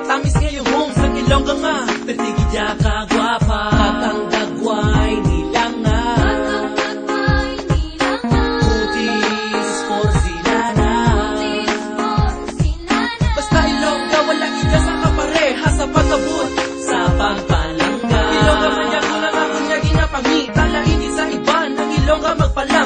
Tamis ngayong home sa Ilongga nga pertigidya ka gwapa katang dagway nilanga kutis for silana basta Ilongga walang iga sa kapareha sa pagkabut sa pagpalangga Ilongga manyag mo lang ako niya ginapangita lain sa iba ng Ilongga magpala